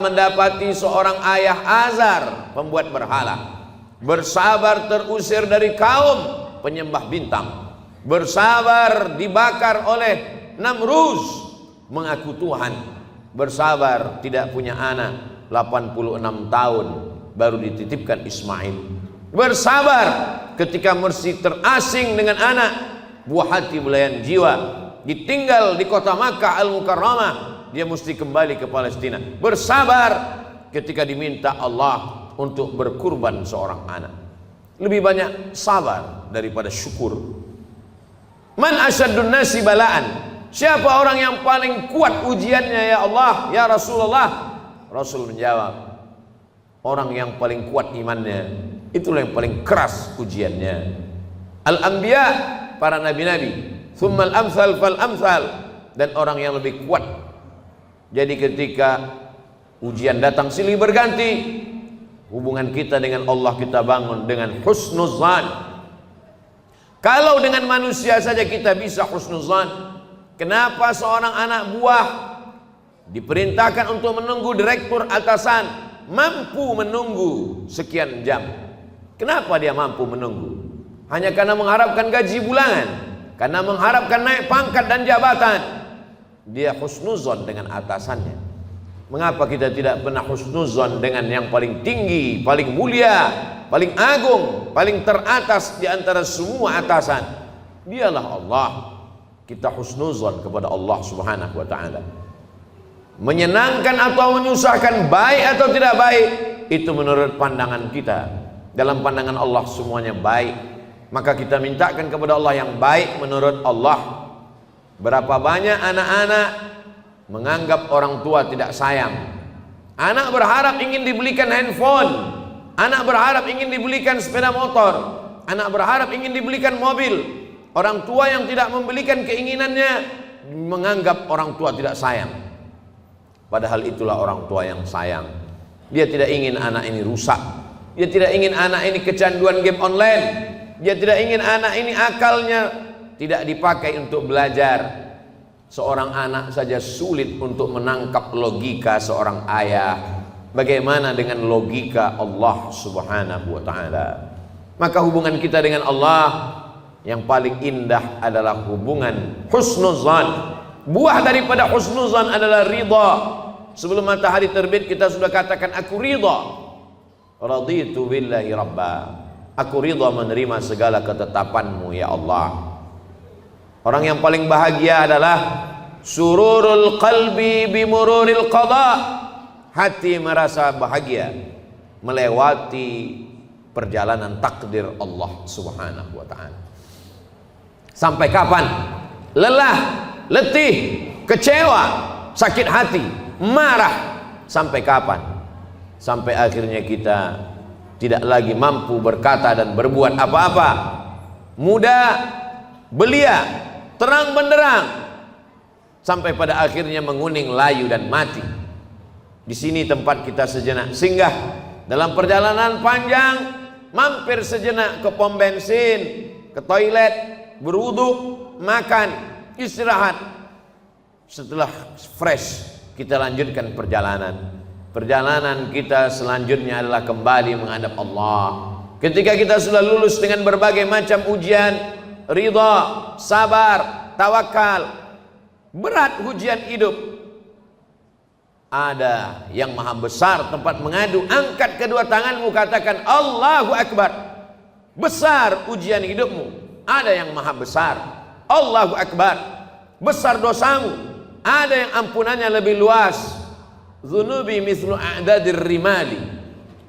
mendapati seorang ayah azar, pembuat berhala, bersabar terusir dari kaum penyembah bintang, bersabar dibakar oleh Namruz, mengaku Tuhan, bersabar tidak punya anak, 86 tahun baru dititipkan Ismail, bersabar ketika mesti terasing dengan anak, buah hati belayan jiwa, ditinggal di kota Makkah Al-Mukarramah, dia mesti kembali ke Palestina, bersabar ketika diminta Allah untuk berkurban seorang anak. Lebih banyak sabar daripada syukur. Man asyaddun nasi balaan, siapa orang yang paling kuat ujiannya ya Allah, ya Rasulullah? Rasul menjawab, orang yang paling kuat imannya, itulah yang paling keras ujiannya. Al-anbiya, para nabi-nabi, thumma al-amthal fal-amthal, dan orang yang lebih kuat. Jadi ketika ujian datang silih berganti, hubungan kita dengan Allah kita bangun dengan husnuzan. Kalau dengan manusia saja kita bisa husnuzan, kenapa seorang anak buah diperintahkan untuk menunggu direktur atasan mampu menunggu sekian jam? Kenapa dia mampu menunggu? Hanya karena mengharapkan gaji bulanan, karena mengharapkan naik pangkat dan jabatan. Dia husnuzon dengan atasannya. Mengapa kita tidak pernah husnuzon dengan yang paling tinggi, paling mulia, paling agung, paling teratas di antara semua atasan? Dialah Allah. Kita husnuzon kepada Allah Subhanahu wa ta'ala. Menyenangkan atau menyusahkan, baik atau tidak baik, itu menurut pandangan kita. Dalam pandangan Allah semuanya baik. Maka kita mintakan kepada Allah yang baik menurut Allah. Berapa banyak anak-anak menganggap orang tua tidak sayang. Anak berharap ingin dibelikan handphone, anak berharap ingin dibelikan sepeda motor, anak berharap ingin dibelikan mobil. Orang tua yang tidak membelikan keinginannya menganggap orang tua tidak sayang. Padahal itulah orang tua yang sayang. Dia tidak ingin anak ini rusak, dia tidak ingin anak ini kecanduan game online, dia tidak ingin anak ini akalnya tidak dipakai untuk belajar. Seorang anak saja sulit untuk menangkap logika seorang ayah. Bagaimana dengan logika Allah Subhanahu wa ta'ala? Maka hubungan kita dengan Allah yang paling indah adalah hubungan husnuzan. Buah daripada husnuzan adalah ridha. Sebelum matahari terbit kita sudah katakan aku ridha. Raditu billahi rabba. Aku ridha menerima segala ketetapanmu ya Allah. Orang yang paling bahagia adalah sururul qalbi bimururil qada. Hati merasa bahagia melewati perjalanan takdir Allah Subhanahu wa ta'ala. Sampai kapan? Lelah, letih, kecewa, sakit hati, marah. Sampai kapan? Sampai akhirnya kita tidak lagi mampu berkata dan berbuat apa-apa. Muda, belia, terang benderang, sampai pada akhirnya menguning, layu dan mati. Di sini tempat kita sejenak singgah dalam perjalanan panjang, mampir sejenak ke pom bensin, ke toilet, berwudu, makan, istirahat. Setelah fresh kita lanjutkan perjalanan. Perjalanan kita selanjutnya adalah kembali menghadap Allah. Ketika kita sudah lulus dengan berbagai macam ujian, ridha, sabar, tawakal, berat ujian hidup, ada yang maha besar tempat mengadu. Angkat kedua tanganmu, katakan Allahu Akbar. Besar ujian hidupmu, ada yang maha besar. Allahu Akbar. Besar dosamu, ada yang ampunannya lebih luas. Dzunubi mithlu a'dadir rimali.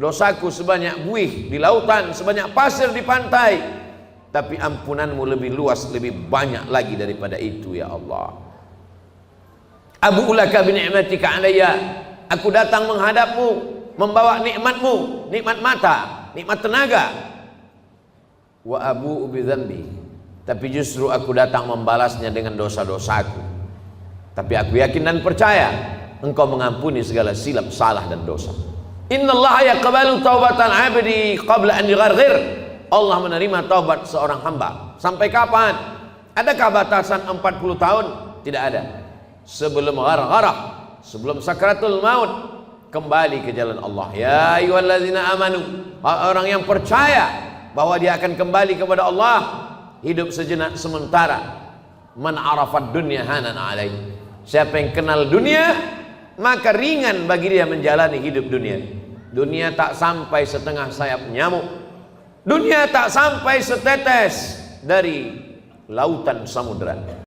Dosaku sebanyak buih di lautan, sebanyak pasir di pantai, tapi ampunanmu lebih luas, lebih banyak lagi daripada itu ya Allah. Abu ulaka bi ni'matika alayya. Aku datang menghadapmu membawa nikmatmu, nikmat mata, nikmat tenaga. Wa abu bi dzambi. Tapi justru aku datang membalasnya dengan dosa-dosaku. Tapi aku yakin dan percaya Engkau mengampuni segala silap, salah dan dosa. Innallaha yaqbalu taubatal 'abdi qabla an yugharghir. Allah menerima taubat seorang hamba. Sampai kapan? Adakah batasan 40 tahun? Tidak ada. Sebelum ghargharah, sebelum sakratul maut, kembali ke jalan Allah. Ya ayyuhalladzina amanu, orang yang percaya bahwa dia akan kembali kepada Allah, hidup sejenak sementara. Man arafad dunya hanan alaih. Siapa yang kenal dunia, maka ringan bagi dia menjalani hidup dunia. Dunia tak sampai setengah sayap nyamuk. Dunia tak sampai setetes dari lautan samudra.